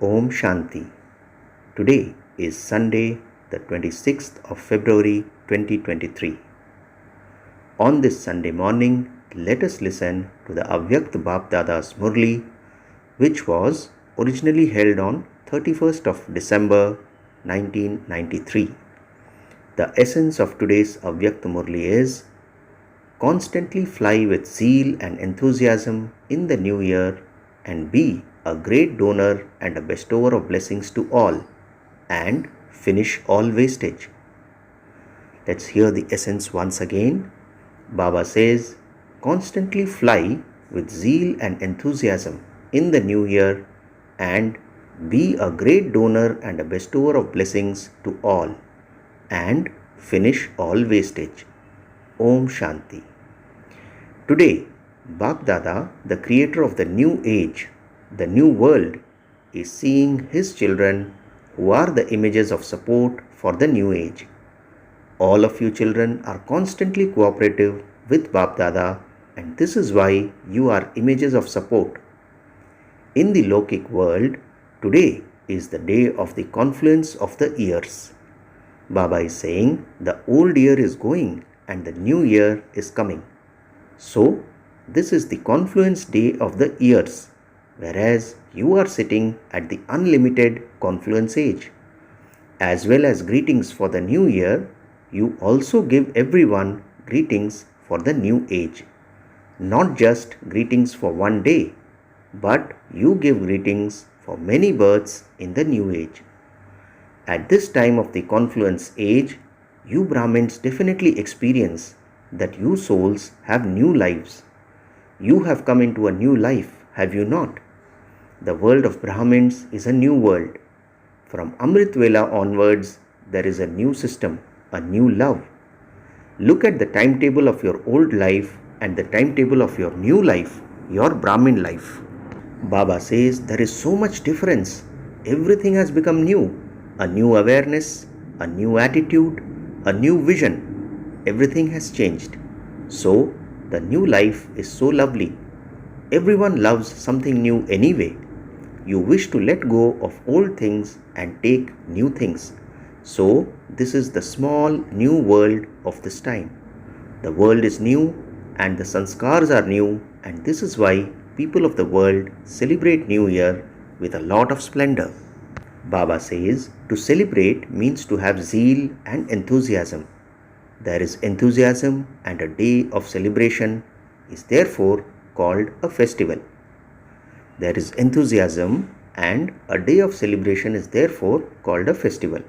Om Shanti. Today is Sunday, the 26th of February 2023. On this Sunday morning, let us listen to the Avyakta Dada's Murli, which was originally held on 31st of December 1993. The essence of today's Avyakta Murli is: constantly fly with zeal and enthusiasm in the new year and be a great donor and a bestower of blessings to all, and finish all wastage. Let's hear the essence once again. Baba says, constantly fly with zeal and enthusiasm in the new year and be a great donor and a bestower of blessings to all, and finish all wastage. Om Shanti. Today, Dada, the creator of the new age, the new world, is seeing his children who are the images of support for the new age. All of you children are constantly cooperative with Dada, and this is why you are images of support. In the Lokic world, today is the day of the confluence of the years. Baba is saying the old year is going and the new year is coming. So, this is the confluence day of the years, whereas you are sitting at the unlimited confluence age. As well as greetings for the new year, you also give everyone greetings for the new age. Not just greetings for one day, but you give greetings for many births in the new age. At this time of the confluence age, you Brahmins definitely experience that you souls have new lives. You have come into a new life, have you not? The world of Brahmins is a new world. From Amrit Vela onwards, there is a new system, a new love. Look at the timetable of your old life and the timetable of your new life, your Brahmin life. Baba says there is so much difference. Everything has become new. A new awareness, a new attitude, a new vision. Everything has changed. So, the new life is so lovely. Everyone loves something new anyway. You wish to let go of old things and take new things. So, this is the small new world of this time. The world is new and the sanskars are new, and this is why people of the world celebrate New Year with a lot of splendor. Baba says to celebrate means to have zeal and enthusiasm. There is enthusiasm, and a day of celebration is therefore called a festival. There is enthusiasm, and a day of celebration is therefore called a festival.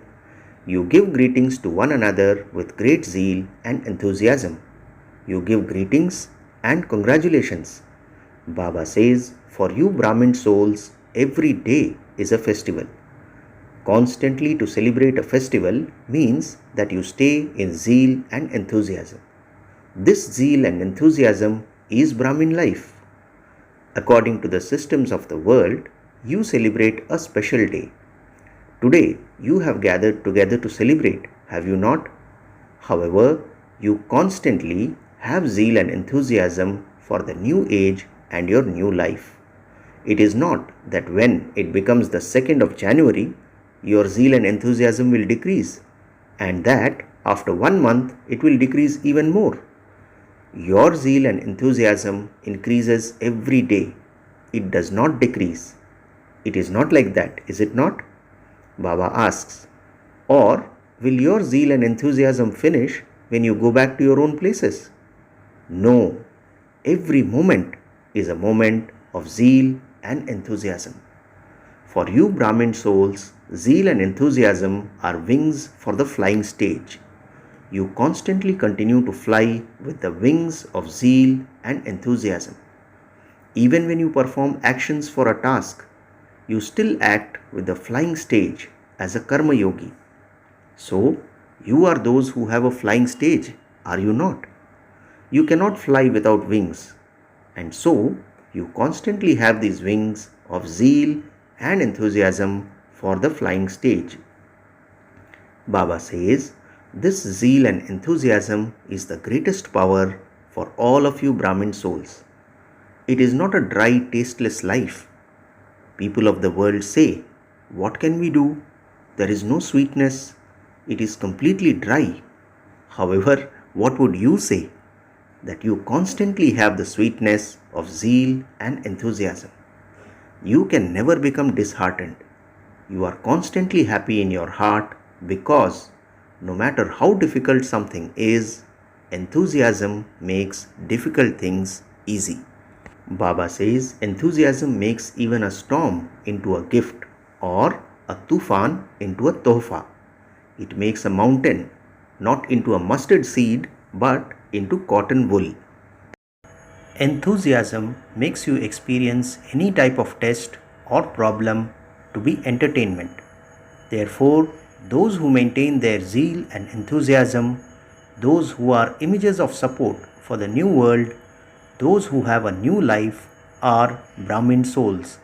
You give greetings to one another with great zeal and enthusiasm. You give greetings and congratulations. Baba says, for you Brahmin souls, every day is a festival. Constantly to celebrate a festival means that you stay in zeal and enthusiasm. This zeal and enthusiasm is Brahmin life. According to the systems of the world, you celebrate a special day. Today, you have gathered together to celebrate, have you not? However, you constantly have zeal and enthusiasm for the new age and your new life. It is not that when it becomes the 2nd of January, your zeal and enthusiasm will decrease, and that after 1 month it will decrease even more. Your zeal and enthusiasm increases every day. It does not decrease. It is not like that, is it not? Baba asks. Or will your zeal and enthusiasm finish when you go back to your own places? No. Every moment is a moment of zeal and enthusiasm. For you Brahmin souls, zeal and enthusiasm are wings for the flying stage. You constantly continue to fly with the wings of zeal and enthusiasm. Even when you perform actions for a task, you still act with the flying stage as a karma yogi. So, you are those who have a flying stage, are you not? You cannot fly without wings, and so you constantly have these wings of zeal and enthusiasm for the flying stage. Baba says, this zeal and enthusiasm is the greatest power for all of you Brahmin souls. It is not a dry, tasteless life. People of the world say what can we do? There is no sweetness. It is completely dry. However, what would you say? That you constantly have the sweetness of zeal and enthusiasm. You can never become disheartened. You are constantly happy in your heart because no matter how difficult something is, enthusiasm makes difficult things easy. Baba says enthusiasm makes even a storm into a gift or a tufan into a tohfa. It makes a mountain not into a mustard seed but into cotton wool. Enthusiasm makes you experience any type of test or problem to be entertainment. Therefore, those who maintain their zeal and enthusiasm, those who are images of support for the new world, those who have a new life are Brahmin souls.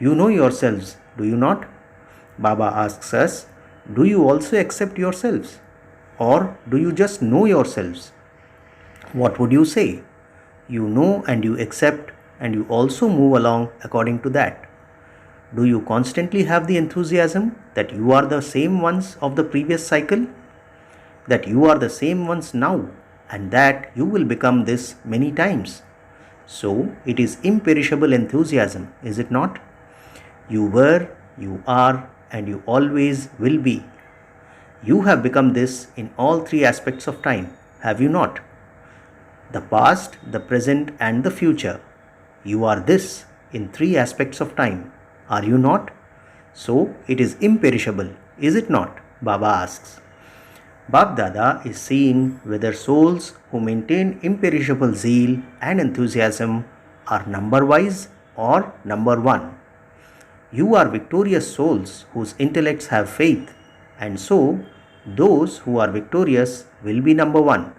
You know yourselves, do you not? Baba asks us, do you also accept yourselves? Or do you just know yourselves? What would you say? You know and you accept and you also move along according to that. Do you constantly have the enthusiasm that you are the same ones of the previous cycle? That you are the same ones now and that you will become this many times? So it is imperishable enthusiasm, is it not? You were, you are, and you always will be. You have become this in all three aspects of time, have you not? The past, the present, and the future. You are this in three aspects of time, are you not? So it is imperishable, is it not? Baba asks. Bab Dada is seeing whether souls who maintain imperishable zeal and enthusiasm are number-wise or number one. You are victorious souls whose intellects have faith, and so those who are victorious will be number one.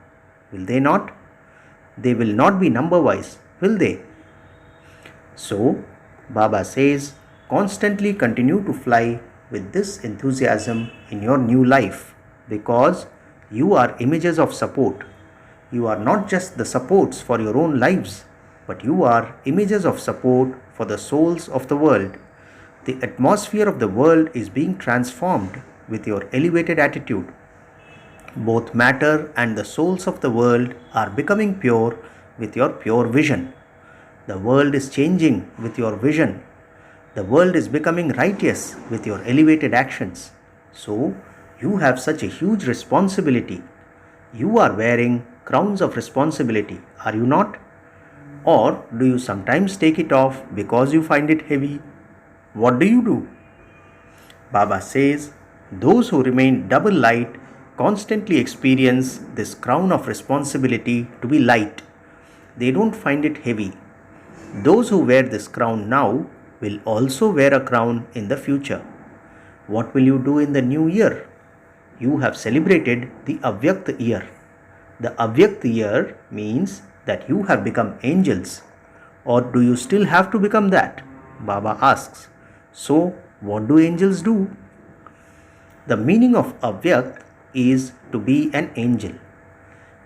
Will they not? They will not be number-wise, will they? So, Baba says, constantly continue to fly with this enthusiasm in your new life because you are images of support. You are not just the supports for your own lives, but you are images of support for the souls of the world. The atmosphere of the world is being transformed with your elevated attitude. Both matter and the souls of the world are becoming pure with your pure vision. The world is changing with your vision. The world is becoming righteous with your elevated actions. So, you have such a huge responsibility. You are wearing crowns of responsibility, are you not? Or do you sometimes take it off because you find it heavy? What do you do? Baba says, those who remain double light constantly experience this crown of responsibility to be light. They don't find it heavy. Those who wear this crown now will also wear a crown in the future. What will you do in the new year? You have celebrated the Avyakta year. The Avyakta year means that you have become angels. Or do you still have to become that? Baba asks. So, what do angels do? The meaning of Avyakt is to be an angel.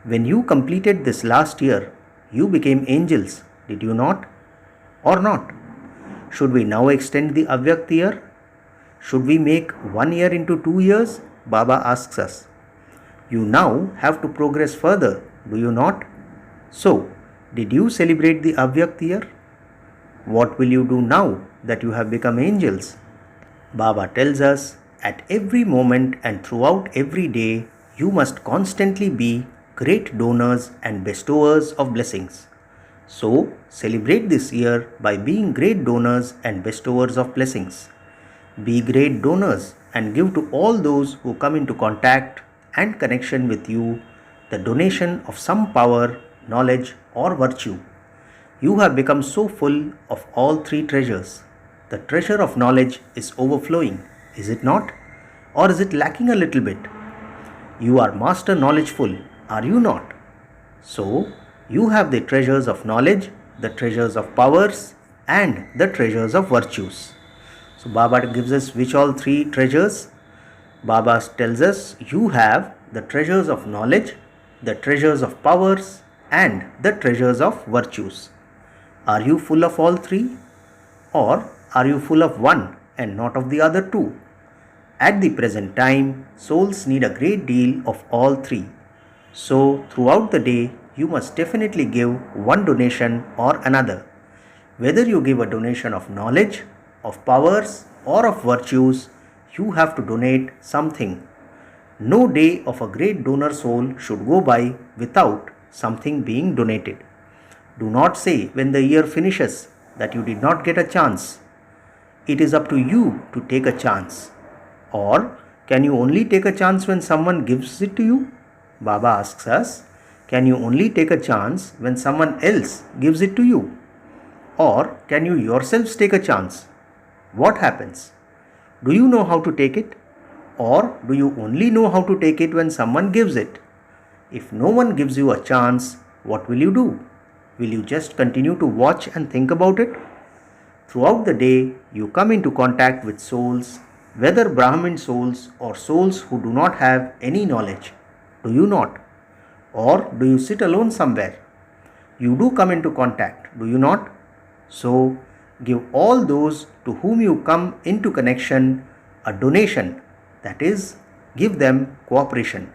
When you completed this last year, you became angels, did you not? Or not? Should we now extend the Avyakt year? Should we make 1 year into 2 years? Baba asks us. You now have to progress further, do you not? So, did you celebrate the Avyakt year? What will you do now that you have become angels? Baba tells us, at every moment and throughout every day, you must constantly be great donors and bestowers of blessings. So, celebrate this year by being great donors and bestowers of blessings. Be great donors and give to all those who come into contact and connection with you the donation of some power, knowledge, or virtue. You have become so full of all three treasures. The treasure of knowledge is overflowing, is it not? Or is it lacking a little bit? You are master knowledgeful, are you not? So, you have the treasures of knowledge, the treasures of powers, and the treasures of virtues. So, Baba gives us which all three treasures? Baba tells us you have the treasures of knowledge, the treasures of powers, and the treasures of virtues. Are you full of all three? Or are you full of one and not of the other two. At the present time, souls need a great deal of all three. So, throughout the day, you must definitely give one donation or another. Whether you give a donation of knowledge, of powers, or of virtues, you have to donate something. No day of a great donor soul should go by without something being donated. Do not say when the year finishes that you did not get a chance. It is up to you to take a chance. Or can you only take a chance when someone gives it to you? Baba asks us, can you only take a chance when someone else gives it to you? Or can you yourselves take a chance? What happens? Do you know how to take it? Or do you only know how to take it when someone gives it? If no one gives you a chance, what will you do? Will you just continue to watch and think about it? Throughout the day, you come into contact with souls, whether Brahmin souls or souls who do not have any knowledge. Do you not? Or do you sit alone somewhere? You do come into contact, do you not? So, give all those to whom you come into connection a donation, that is, give them cooperation.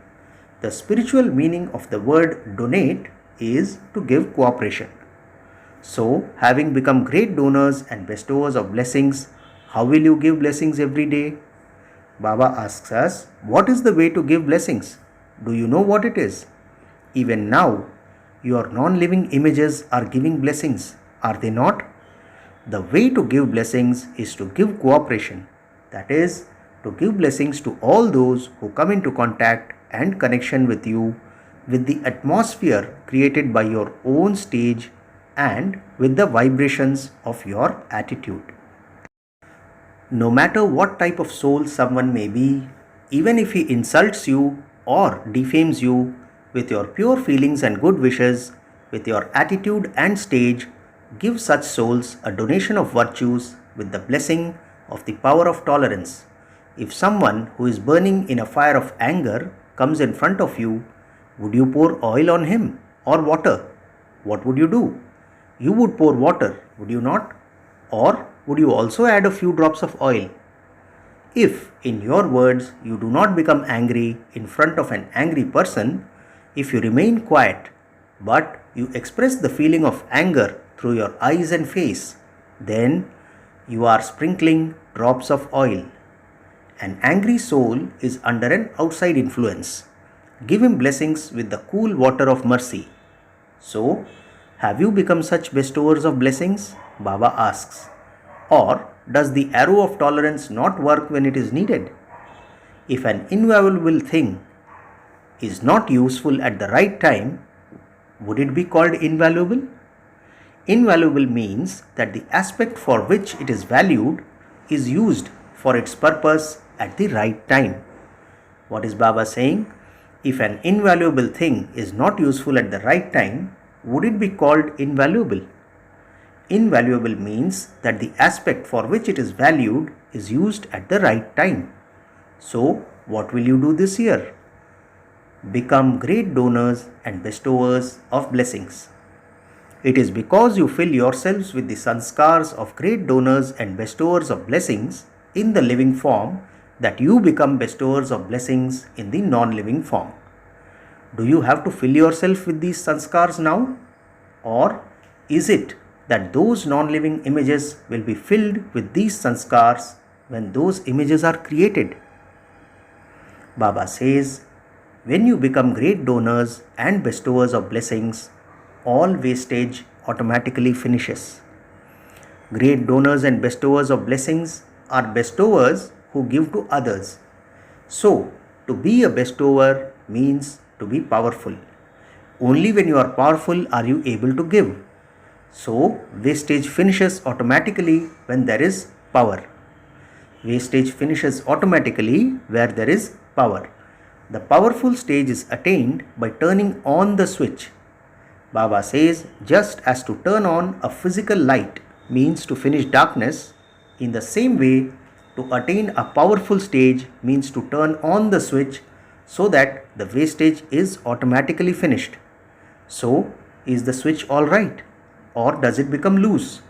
The spiritual meaning of the word donate is to give cooperation. So, having become great donors and bestowers of blessings, how will you give blessings every day? Baba asks us, what is the way to give blessings? Do you know what it is? Even now, your non-living images are giving blessings, are they not? The way to give blessings is to give cooperation, that is, to give blessings to all those who come into contact and connection with you, with the atmosphere created by your own stage and with the vibrations of your attitude. No matter what type of soul someone may be, even if he insults you or defames you, with your pure feelings and good wishes, with your attitude and stage, give such souls a donation of virtues with the blessing of the power of tolerance. If someone who is burning in a fire of anger comes in front of you, would you pour oil on him or water? What would you do? You would pour water, would you not? Or would you also add a few drops of oil? If, in your words, you do not become angry in front of an angry person, if you remain quiet, but you express the feeling of anger through your eyes and face, then you are sprinkling drops of oil. An angry soul is under an outside influence. Give him blessings with the cool water of mercy. So, have you become such bestowers of blessings? Baba asks. Or does the arrow of tolerance not work when it is needed? If an invaluable thing is not useful at the right time, would it be called invaluable? Invaluable means that the aspect for which it is valued is used for its purpose at the right time. What is Baba saying? If an invaluable thing is not useful at the right time, would it be called invaluable? Invaluable means that the aspect for which it is valued is used at the right time. So, what will you do this year? Become great donors and bestowers of blessings. It is because you fill yourselves with the sanskars of great donors and bestowers of blessings in the living form that you become bestowers of blessings in the non-living form. Do you have to fill yourself with these sanskars now? Or is it that those non-living images will be filled with these sanskars when those images are created? Baba says, when you become great donors and bestowers of blessings, all wastage automatically finishes. Great donors and bestowers of blessings are bestowers who give to others. So, to be a bestower means to be powerful. Only when you are powerful are you able to give. So, wastage finishes automatically when there is power. Wastage finishes automatically where there is power. The powerful stage is attained by turning on the switch. Baba says, just as to turn on a physical light means to finish darkness, in the same way, to attain a powerful stage means to turn on the switch so that the wastage is automatically finished. So, is the switch all right? Or does it become loose?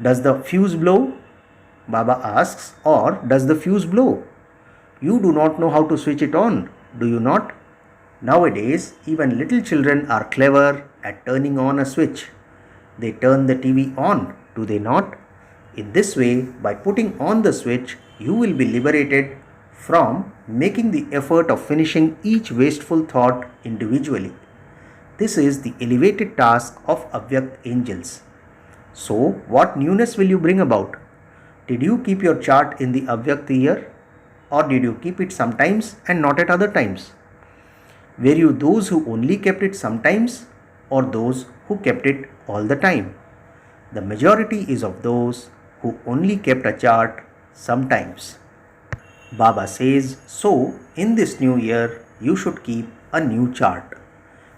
Does the fuse blow? Baba asks, or does the fuse blow? You do not know how to switch it on, do you not? Nowadays, even little children are clever at turning on a switch. They turn the TV on, do they not? In this way, by putting on the switch, you will be liberated from making the effort of finishing each wasteful thought individually. This is the elevated task of Avyakta angels. So, what newness will you bring about? Did you keep your chart in the Avyakta year? Or did you keep it sometimes and not at other times? Were you those who only kept it sometimes or those who kept it all the time? The majority is of those who only kept a chart sometimes. Baba says, so in this new year, you should keep a new chart.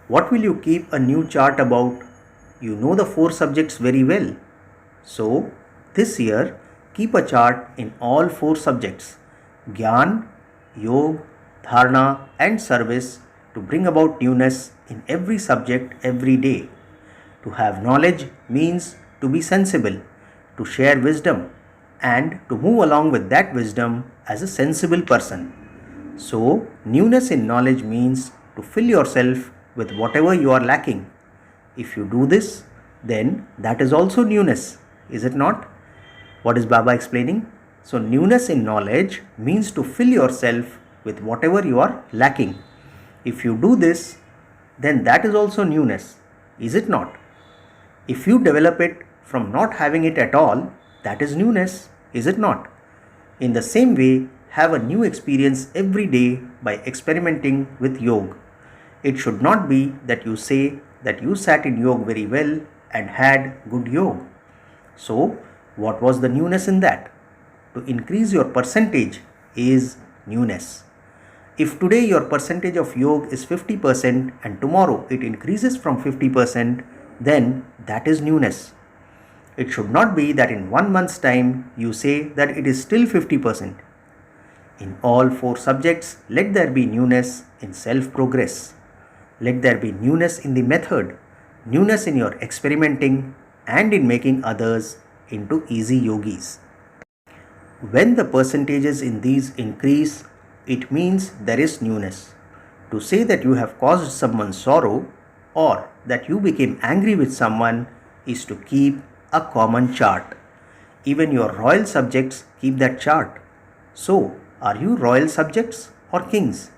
What will you keep a new chart about? You know the 4 subjects very well. So, this year, keep a chart in all 4 subjects, Gyan, Yog, Dharana and Service, to bring about newness in every subject every day. To have knowledge means to be sensible, to share wisdom, and to move along with that wisdom as a sensible person. So, newness in knowledge means to fill yourself with whatever you are lacking. If you do this, then that is also newness, is it not? What is Baba explaining? So, newness in knowledge means to fill yourself with whatever you are lacking. If you do this, then that is also newness, is it not? If you develop it from not having it at all, that is newness, is it not? In the same way, have a new experience every day by experimenting with yoga. It should not be that you say that you sat in yoga very well and had good yoga. So, what was the newness in that? To increase your percentage is newness. If today your percentage of yoga is 50% and tomorrow it increases from 50%, then that is newness. It should not be that in 1 month's time you say that it is still 50%. In all 4 subjects, let there be newness in self-progress. Let there be newness in the method, newness in your experimenting and in making others into easy yogis. When the percentages in these increase, it means there is newness. To say that you have caused someone sorrow or that you became angry with someone is to keep a common chart. Even your royal subjects keep that chart. So, are you royal subjects or kings?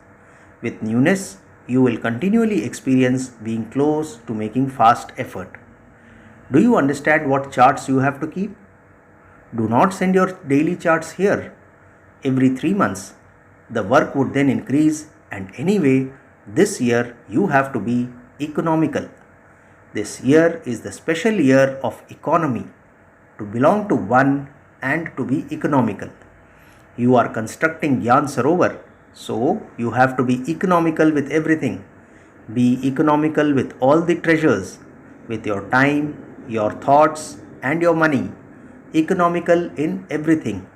With newness, you will continually experience being close to making fast effort. Do you understand what charts you have to keep? Do not send your daily charts here. Every 3 months, the work would then increase, and anyway, this year you have to be economical. This year is the special year of economy, to belong to one and to be economical. You are constructing Gyan Sarovar, so you have to be economical with everything. Be economical with all the treasures, with your time, your thoughts and your money. Economical in everything.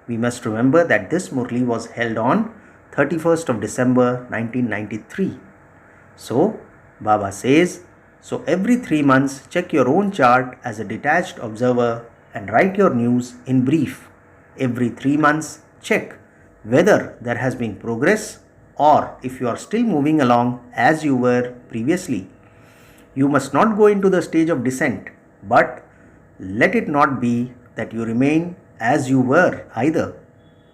We must remember that this Murli was held on 31st of December 1993. So, Baba says, so every 3 months check your own chart as a detached observer and write your news in brief. Every 3 months check whether there has been progress or if you are still moving along as you were previously. You must not go into the stage of descent, but let it not be that you remain as you were either.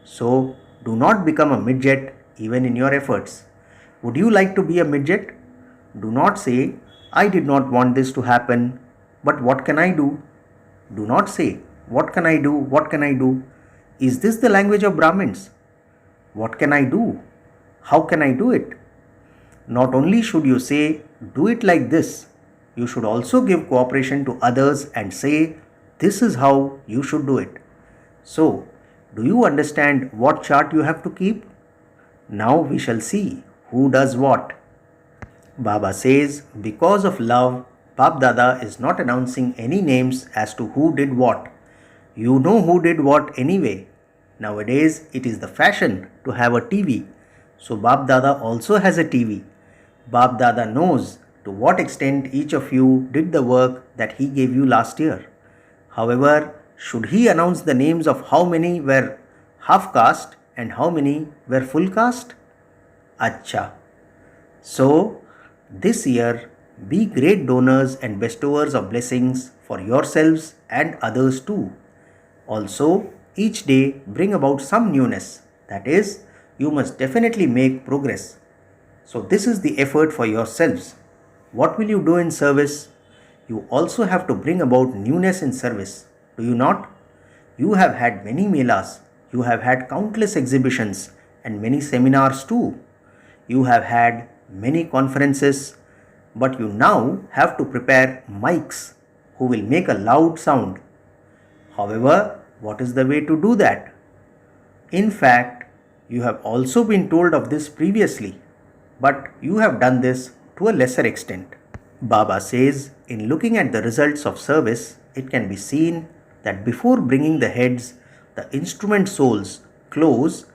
So, do not become a midget even in your efforts. Would you like to be a midget? Do not say, I did not want this to happen, but what can I do? Do not say, what can I do? What can I do? Is this the language of Brahmins? What can I do? How can I do it? Not only should you say, do it like this, you should also give cooperation to others and say, this is how you should do it. So, do you understand what chart you have to keep? Now we shall see who does what. Baba says, because of love, Bap Dada is not announcing any names as to who did what. You know who did what anyway. Nowadays, it is the fashion to have a TV. So, Bap Dada also has a TV. Bap Dada knows to what extent each of you did the work that he gave you last year. However, Should he announce the names of how many were half caste and how many were full caste? Acha. So, this year, be great donors and bestowers of blessings for yourselves and others too. Also, each day bring about some newness. That is, you must definitely make progress. So, this is the effort for yourselves. What will you do in service? You also have to bring about newness in service. Do you not? You have had many melas. You have had countless exhibitions and many seminars too. You have had many conferences, but you now have to prepare mics who will make a loud sound. However, what is the way to do that? In fact, you have also been told of this previously, but you have done this to a lesser extent. Baba says, in looking at the results of service, it can be seen that before bringing the heads, the instrument souls close,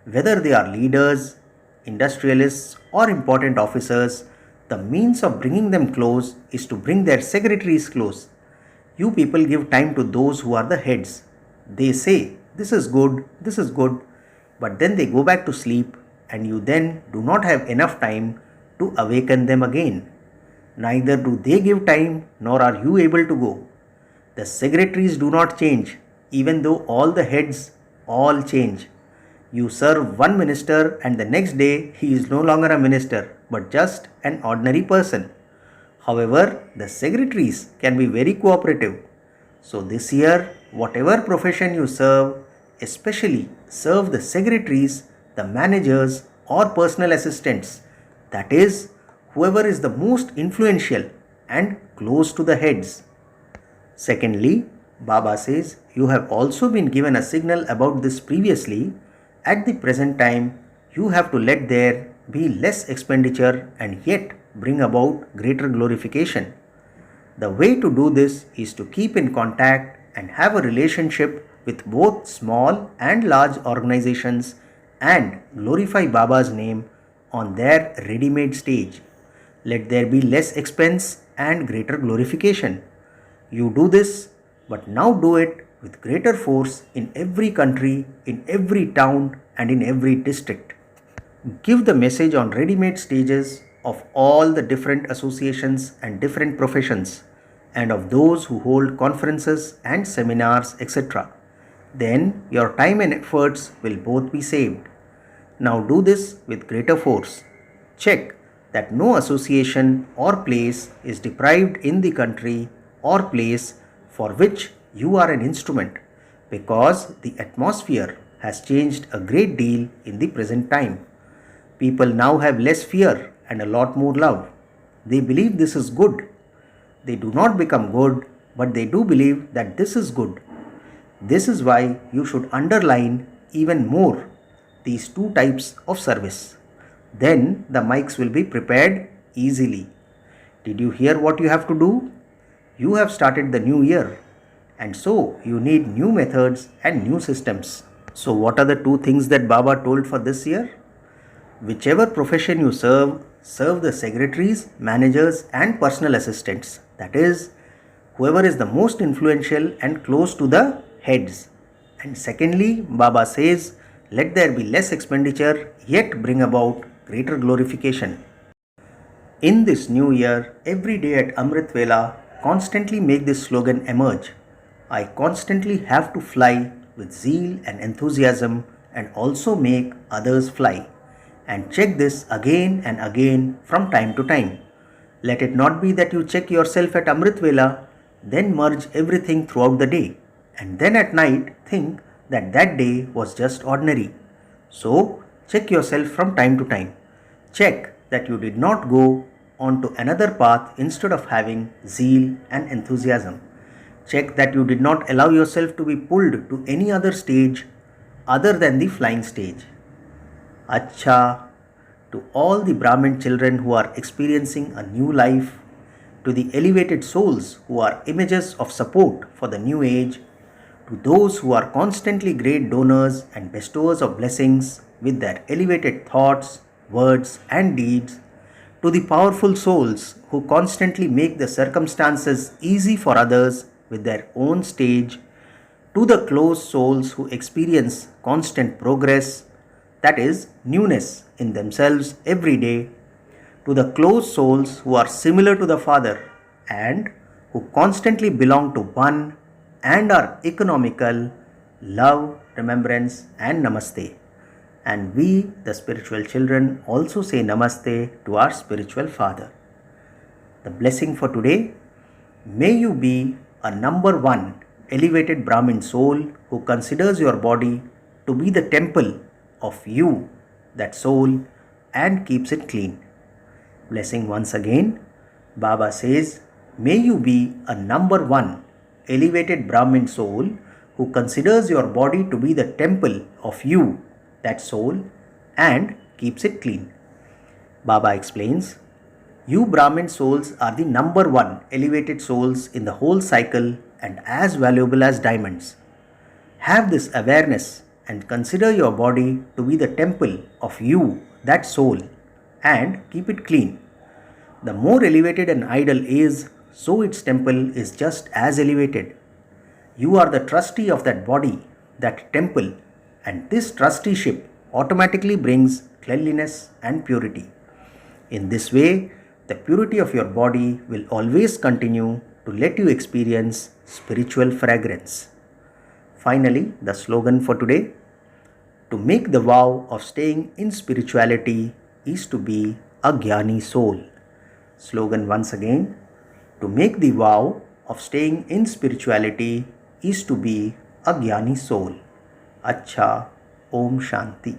whether they are leaders, industrialists, or important officers, the means of bringing them close is to bring their secretaries close. You people give time to those who are the heads. They say, this is good, but then they go back to sleep and you then do not have enough time to awaken them again. Neither do they give time nor are you able to go. The secretaries do not change, even though all the heads all change. You serve one minister and the next day he is no longer a minister but just an ordinary person. However, the secretaries can be very cooperative. So this year, whatever profession you serve, especially serve the secretaries, the managers or personal assistants. That is, whoever is the most influential and close to the heads. Secondly, Baba says, you have also been given a signal about this previously. At the present time, you have to let there be less expenditure and yet bring about greater glorification. The way to do this is to keep in contact and have a relationship with both small and large organizations and glorify Baba's name on their ready-made stage. Let there be less expense and greater glorification. You do this, but now do it with greater force in every country, in every town, and in every district. Give the message on ready-made stages of all the different associations and different professions, and of those who hold conferences and seminars, etc. Then your time and efforts will both be saved. Now do this with greater force. Check that no association or place is deprived in the country or place for which you are an instrument, because the atmosphere has changed a great deal in the present time. People now have less fear and a lot more love. They believe this is good. They do not become good, but they do believe that this is good. This is why you should underline even more these two types of service. Then the mics will be prepared easily. Did you hear what you have to do? You have started the new year, and so you need new methods and new systems. So what are the two things that Baba told for this year? Whichever profession you serve, serve the secretaries, managers and personal assistants. That is, whoever is the most influential and close to the heads. And secondly, Baba says, let there be less expenditure yet bring about greater glorification. In this new year, every day at Amrit Vela, constantly make this slogan emerge. I constantly have to fly with zeal and enthusiasm and also make others fly. And check this again and again from time to time. Let it not be that you check yourself at Amrit Vela, then merge everything throughout the day, and then at night think that that day was just ordinary. So, check yourself from time to time. Check that you did not go on to another path instead of having zeal and enthusiasm. Check that you did not allow yourself to be pulled to any other stage other than the flying stage. Acha, to all the Brahmin children who are experiencing a new life, to the elevated souls who are images of support for the new age, to those who are constantly great donors and bestowers of blessings with their elevated thoughts, words and deeds, to the powerful souls who constantly make the circumstances easy for others with their own stage, To the closed souls who experience constant progress, that is, newness in themselves every day, to the closed souls who are similar to the Father and who constantly belong to one and are economical, love, remembrance, and namaste. And we, the spiritual children, also say namaste to our spiritual Father. The blessing for today: may you be a number one elevated Brahmin soul who considers your body to be the temple of you, that soul, and keeps it clean. Blessing once again. Baba says, may you be a number one elevated Brahmin soul who considers your body to be the temple of you, that soul, and keeps it clean. Baba explains, you Brahmin souls are the number one elevated souls in the whole cycle and as valuable as diamonds. Have this awareness and consider your body to be the temple of you, that soul, and keep it clean. The more elevated an idol is, so its temple is just as elevated. You are the trustee of that body, that temple, and this trusteeship automatically brings cleanliness and purity. In this way, the purity of your body will always continue to let you experience spiritual fragrance. Finally, the slogan for today: to make the vow of staying in spirituality is to be a Jnani soul. Slogan once again: to make the vow of staying in spirituality is to be a Jnani soul. Acha, Om Shanti.